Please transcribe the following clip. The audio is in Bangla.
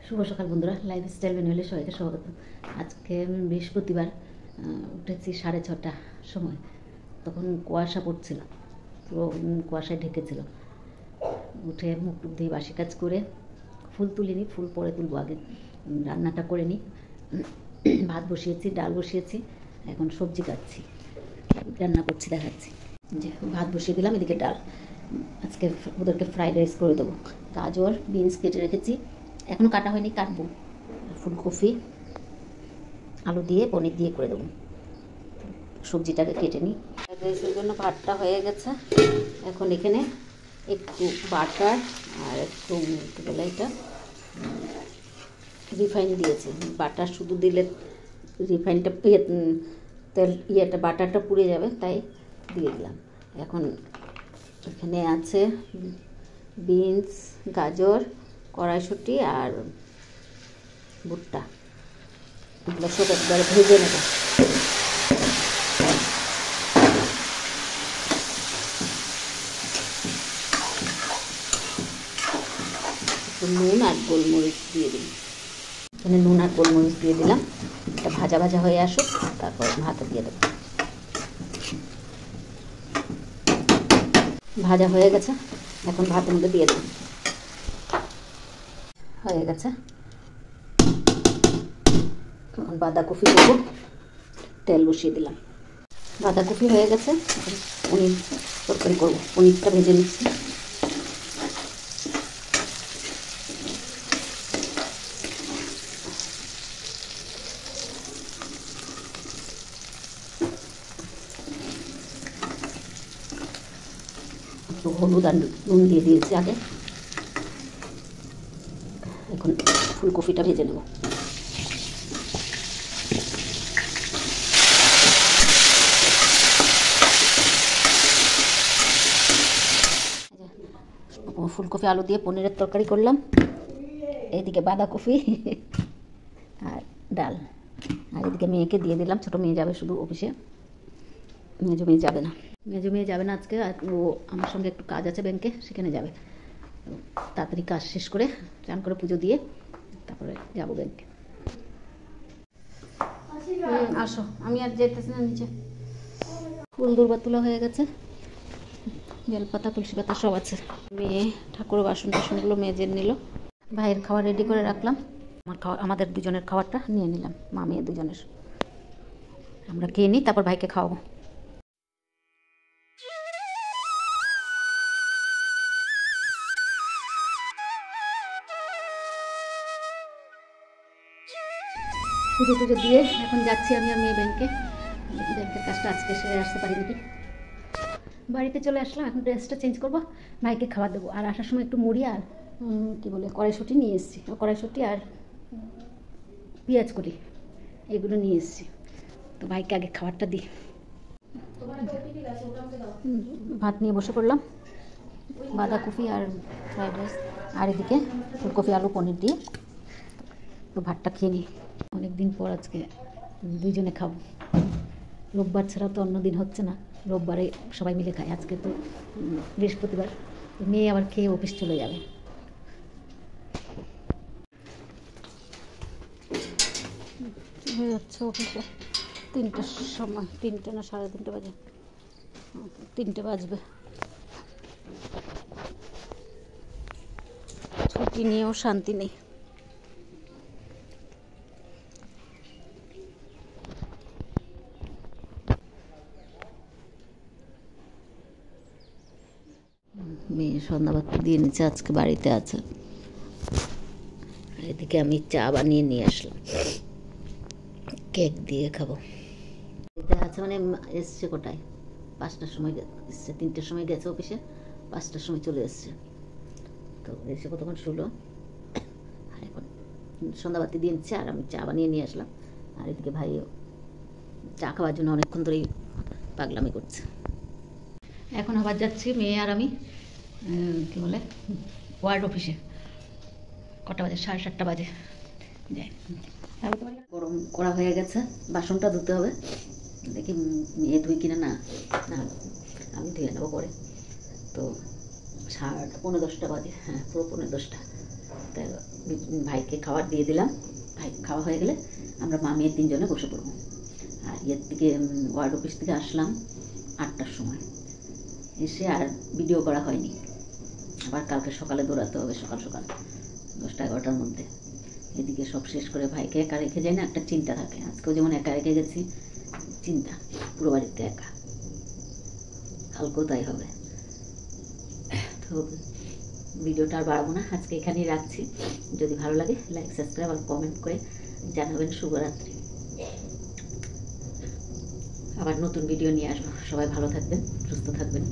শুভ সকাল বন্ধুরা, লাইফস্টাইল ম্যানুয়ালে সবাইকে স্বাগত। আজকে বৃহস্পতিবার, উঠেছি 6:30টার সময়। তখন কুয়াশা পড়ছিল, পুরো কুয়াশায় ঢেকেছিল। উঠে মুখ দিয়ে বাসি কাজ করে ফুল তুলিনি, ফুল পরে তুলবো, আগে রান্নাটা করে নিই। ভাত বসিয়েছি, ডাল বসিয়েছি, এখন সবজি কাটছি, রান্না করছি দেখাচ্ছি। যে ভাত বসিয়ে দিলাম, এদিকে ডাল। আজকে ওদেরকে ফ্রাইড রাইস করে দেবো। গাজর বিনস কেটে রেখেছি, এখনও কাটা হয়নি, কাটবো। ফুলকপি আলু দিয়ে পনির দিয়ে করে দেবো। সবজিটাকে কেটে নিই। ফ্রাইড রাইসের জন্য ভাতটা হয়ে গেছে। এখন এখানে একটু বাটার আর একটু কী বলে এটা রিফাইন দিয়েছি। বাটার শুধু দিলে রিফাইনটা তেল বাটারটা পুড়ে যাবে, তাই দিয়ে দিলাম। এখন এখানে আছে বিনস, গাজর, কড়াইশুঁটি আর ভুট্টা, এগুলো সব একবারে ভেজে নেব। নুন আর গোলমরিচ দিয়ে দিই। এখানে নুন আর গোলমরিচ দিয়ে দিলাম। এটা ভাজা ভাজা হয়ে আসুক, তারপর ভাতে দিয়ে দেবো। ভাজা হয়ে গেছে, এখন ভাতের মধ্যে দিয়ে দেবো। হয়ে গেছে, এখন বাঁধাকপি দেবো। তেল বসিয়ে দিলাম, বাঁধাকপি হয়ে গেছে। পনির তরকারি করবো, পনিরটা ভেজে নিচ্ছি। একটু হলুদ আর নুন দিয়ে দিয়েছি আগে। এখন ফুলকপিটা ভেজে নেব। ফুলকপি আলু দিয়ে পনিরের তরকারি করলাম। এদিকে বাঁধাকপি আর ডাল, আর এদিকে মেয়েকে দিয়ে দিলাম। ছোটো মেয়ে যাবে শুধু অফিসে, মেজো মেয়ে যাবে না। মেজো মেয়ে যাবে না আজকে, আর ও আমার সঙ্গে একটু কাজ আছে ব্যাংকে, সেখানে যাবে। তাড়াতাড়ি কাজ শেষ করে চান করে পুজো দিয়ে তারপরে যাবো ব্যাংকে। আসো, আমি আর যেতেছি না নিচে। ফুল দুর্বা তোলা হয়ে গেছে, বেলপাতা তুলসী পাতা সব আছে। মেয়ে ঠাকুর বাসন টাসনগুলো মেজে নিল। ভাইয়ের খাবার রেডি করে রাখলাম। আমাদের দুজনের খাবারটা নিয়ে নিলাম, মা মেয়ে দুজনের। আমরা খেয়ে নিই, তারপর ভাইকে খাওয়াবো। পুজো টুজো দিয়ে এখন যাচ্ছি আমি আর মেয়ে ব্যাংকে। ব্যাংকের কাজটা আজকে সেরে আসতে পারি নাকি। বাড়িতে চলে আসলাম, এখন ড্রেসটা চেঞ্জ করবো, ভাইকে খাবার দেবো। আর আসার সময় একটু মুড়ি আর কী বলে কড়াইশুঁটি নিয়ে এসেছি। কড়াইশুঁটি আর পেঁয়াজ করি, এগুলো নিয়ে এসেছি। তো ভাইকে আগে খাবারটা দিই। ভাত নিয়ে বসে পড়লাম, বাঁধাকপি আর ফ্রাইড রাইস, আর এদিকে ফুলকপি আলু পনির দিয়ে। তো ভাতটা খেয়ে নিই, অনেক দিন পর আজকে দুইজনে খাবো। রোববার ছাড়া তো অন্য দিন হচ্ছে না, রোববারে সবাই মিলে খায়। আজকে তো বৃহস্পতিবার, মেয়ে আবার খেয়ে অফিস চলে যাবে। হয়ে যাচ্ছে অফিসে 3টার সময়, 3টে না 3:30 বাজে, 3টে বাজবে। ছুটি নিয়েও শান্তি নেই। মেয়ে সন্ধ্যাবাতি দিয়ে নিচ্ছে, আজকে বাড়িতে আছে। এদিকে আমি চা বানিয়ে নিয়ে আসলাম, কেক দিয়ে খাবো। এটা আছে মানে এসছে কোটায় 5টার সময় এসছে, 3টের সময় গেছে অফিসে, 5টার সময় চলে এসছে। তো এসে কতক্ষণ শুলো, আর এখন সন্ধ্যাবাতি দিয়ে নিচ্ছে, আর আমি চা বানিয়ে নিয়ে আসলাম। আর এদিকে ভাইও চা খাওয়ার জন্য অনেকক্ষণ ধরেই পাগলামি করছে। এখন আবার যাচ্ছি মেয়ে আর আমি কী বলে ওয়ার্ড অফিসে। কটা বাজে? 7:30 বাজে যাই। গরম করা হয়ে গেছে, বাসনটা ধুতে হবে। দেখি মেয়ে ধুই কিনা। না না, আমি ধুয়ে নেবো পরে। তো 10:30 বাজে, হ্যাঁ পুরো 10:30। তাই ভাইকে খাবার দিয়ে দিলাম। ভাই খাওয়া হয়ে গেলে আমরা মা মেয়ে 3 জনে বসে পড়বো। আর ইয়ের থেকে ওয়ার্ড অফিস থেকে আসলাম 8টার সময়, এসে আর ভিডিও করা হয়নি। আবার কালকে সকালে দৌড়াতে হবে, সকাল সকাল 10টা-11টার মধ্যে। এদিকে সব শেষ করে ভাইকে একা রেখে যাই না, একটা চিন্তা থাকে। আজকেও যেমন একা রেখে গেছি, চিন্তা পুরো বাড়িতে একা, কালকেও তাই হবে। তো ভিডিওটা আর বাড়াবো না, আজকে এখানেই রাখছি। যদি ভালো লাগে লাইক, সাবস্ক্রাইব আর কমেন্ট করে জানাবেন। শুভরাত্রি। আবার নতুন ভিডিও নিয়ে আসবো। সবাই ভালো থাকবেন, সুস্থ থাকবেন।